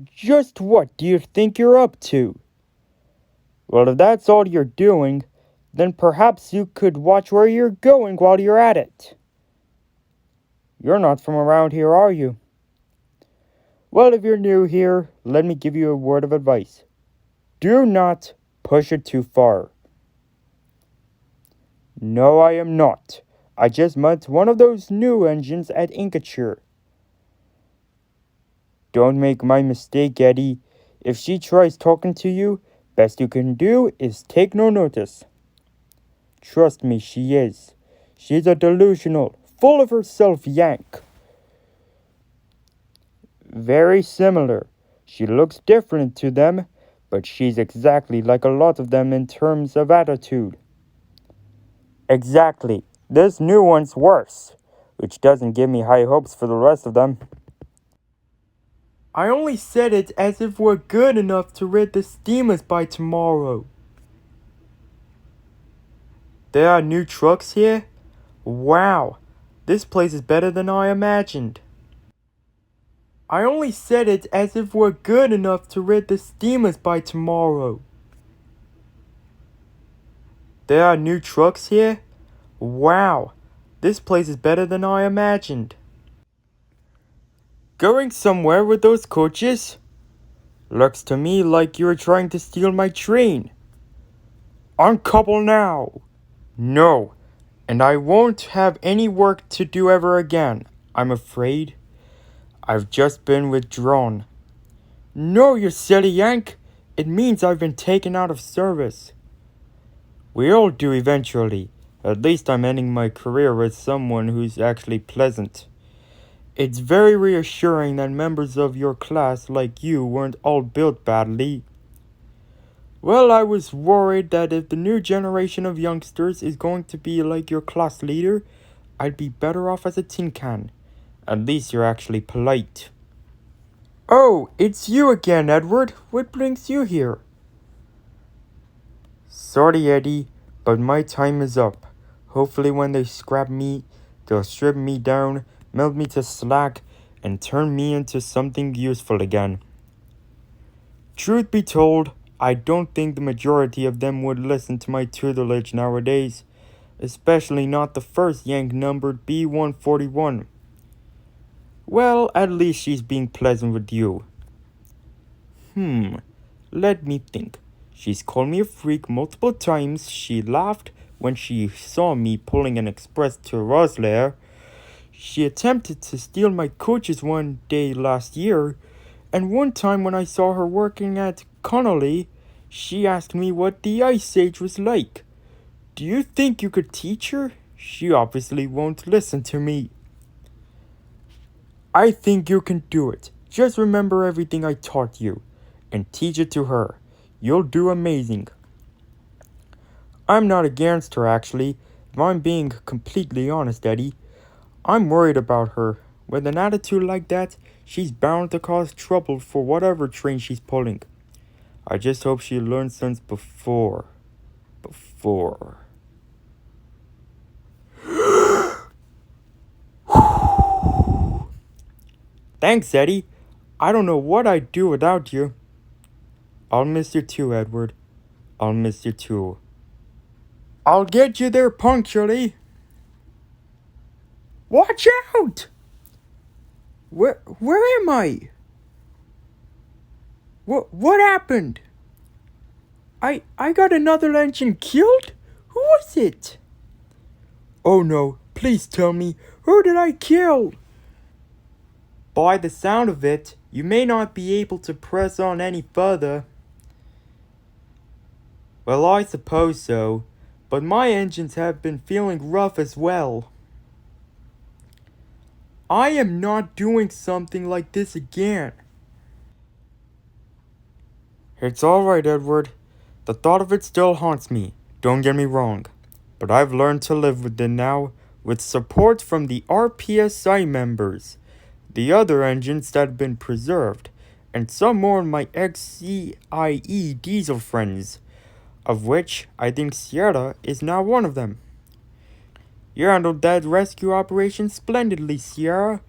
Just what do you think you're up to? Well, if that's all you're doing, then perhaps you could watch where you're going while you're at it. You're not from around here, are you? Well, if you're new here, let me give you a word of advice. Do not push it too far. No, I am not. I just met one of those new engines at Inkature. Don't make my mistake, Eddie. If she tries talking to you, best you can do is take no notice. Trust me, she is. She's a delusional, full of herself Yank. Very similar. She looks different to them, but she's exactly like a lot of them in terms of attitude. Exactly. This new one's worse, which doesn't give me high hopes for the rest of them. I only said it as if we're good enough to rid the steamers by tomorrow. There are new trucks here? Wow, this place is better than I imagined. I only said it as if we're good enough to rid the steamers by tomorrow. There are new trucks here? Wow, this place is better than I imagined. Going somewhere with those coaches? Looks to me like you're trying to steal my train. Uncouple now! No, and I won't have any work to do ever again, I'm afraid. I've just been withdrawn. No, you silly Yank! It means I've been taken out of service. We all do eventually. At least I'm ending my career with someone who's actually pleasant. It's very reassuring that members of your class like you weren't all built badly. Well, I was worried that if the new generation of youngsters is going to be like your class leader, I'd be better off as a tin can. At least you're actually polite. Oh, it's you again, Edward. What brings you here? Sorry, Eddie, but my time is up. Hopefully when they scrap me, they'll strip me down, melt me to slag, and turn me into something useful again. Truth be told, I don't think the majority of them would listen to my tutelage nowadays, especially not the first Yank numbered B141. Well, at least she's being pleasant with you. Let me think. She's called me a freak multiple times. She laughed when she saw me pulling an express to Rosler. She attempted to steal my coaches one day last year, and one time when I saw her working at Connolly, she asked me what the Ice Age was like. Do you think you could teach her? She obviously won't listen to me. I think you can do it. Just remember everything I taught you, and teach it to her. You'll do amazing. I'm not against her, actually. If I'm being completely honest, Eddie. I'm worried about her. With an attitude like that, she's bound to cause trouble for whatever train she's pulling. I just hope she learns since before. Thanks, Eddie. I don't know what I'd do without you. I'll miss you too, Edward. I'll miss you too. I'll get you there punctually. Watch out! Where am I? What happened? I got another engine killed? Who was it? Oh no, please tell me, who did I kill? By the sound of it, you may not be able to press on any further. Well, I suppose so, but my engines have been feeling rough as well. I am not doing something like this again. It's alright, Edward. The thought of it still haunts me, don't get me wrong. But I've learned to live with it now, with support from the RPSI members, the other engines that have been preserved, and some more of my XCIE diesel friends, of which I think Sierra is now one of them. You handled that rescue operation splendidly, Sierra.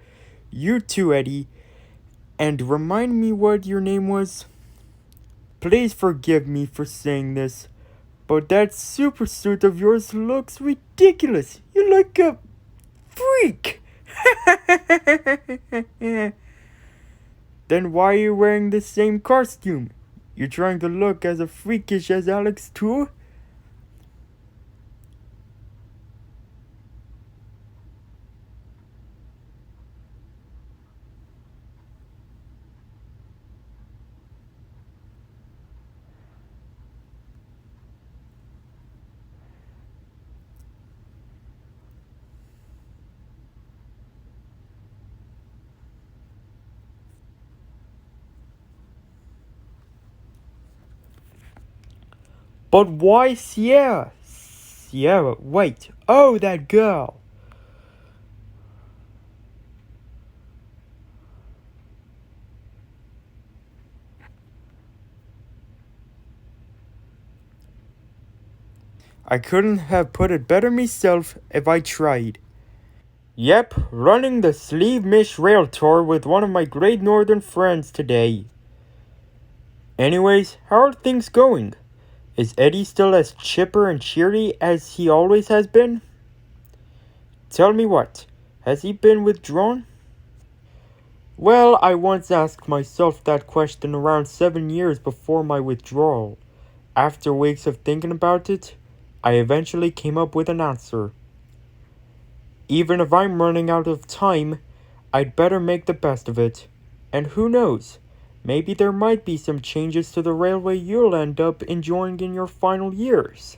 You too, Eddie. And remind me what your name was? Please forgive me for saying this, but that super suit of yours looks ridiculous. You look a freak. Then why are you wearing the same costume? You're trying to look as freakish as Alex too? But why Sierra? Sierra, wait. Oh, that girl. I couldn't have put it better myself if I tried. Yep, running the Sleeve Mish Rail Tour with one of my Great Northern friends today. Anyways, how are things going? Is Eddie still as chipper and cheery as he always has been? Tell me what, has he been withdrawn? Well, I once asked myself that question around 7 years before my withdrawal. After weeks of thinking about it, I eventually came up with an answer. Even if I'm running out of time, I'd better make the best of it. And who knows, maybe there might be some changes to the railway you'll end up enjoying in your final years.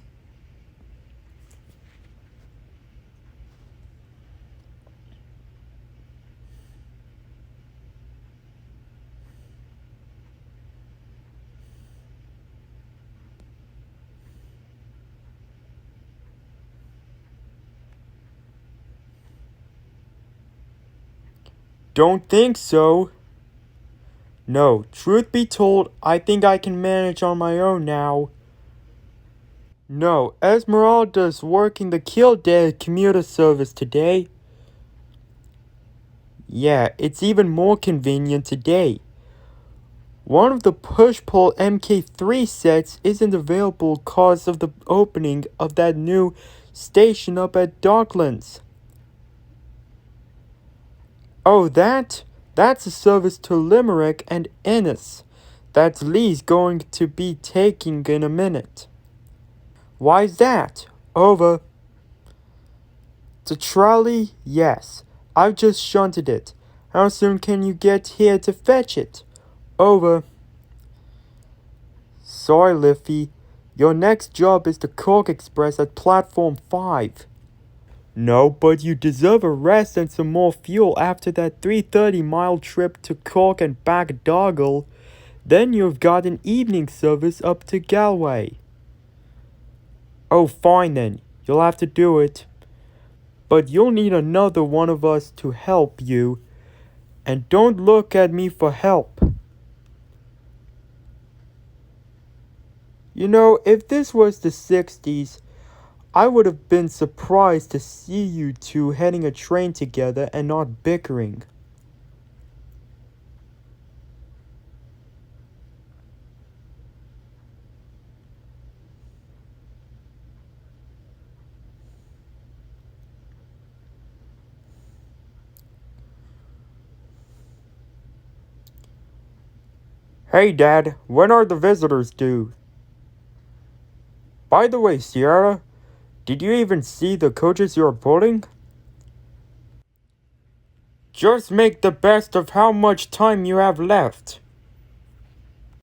Don't think so. No, truth be told, I think I can manage on my own now. No, Esmeralda's working the Kildare commuter service today. Yeah, it's even more convenient today. One of the push-pull MK3 sets isn't available because of the opening of that new station up at Docklands. Oh, that's a service to Limerick and Ennis that Lee's going to be taking in a minute. Why's that? Over. The trolley? Yes. I've just shunted it. How soon can you get here to fetch it? Over. Sorry, Liffy. Your next job is the Cork Express at Platform 5. No, but you deserve a rest and some more fuel after that 330-mile trip to Cork and back Doggle. Then you've got an evening service up to Galway. Oh, fine then. You'll have to do it. But you'll need another one of us to help you. And don't look at me for help. You know, if this was the 60s, I would have been surprised to see you two heading a train together and not bickering. Hey Dad, when are the visitors due? By the way, Sierra, did you even see the coaches you're pulling? Just make the best of how much time you have left.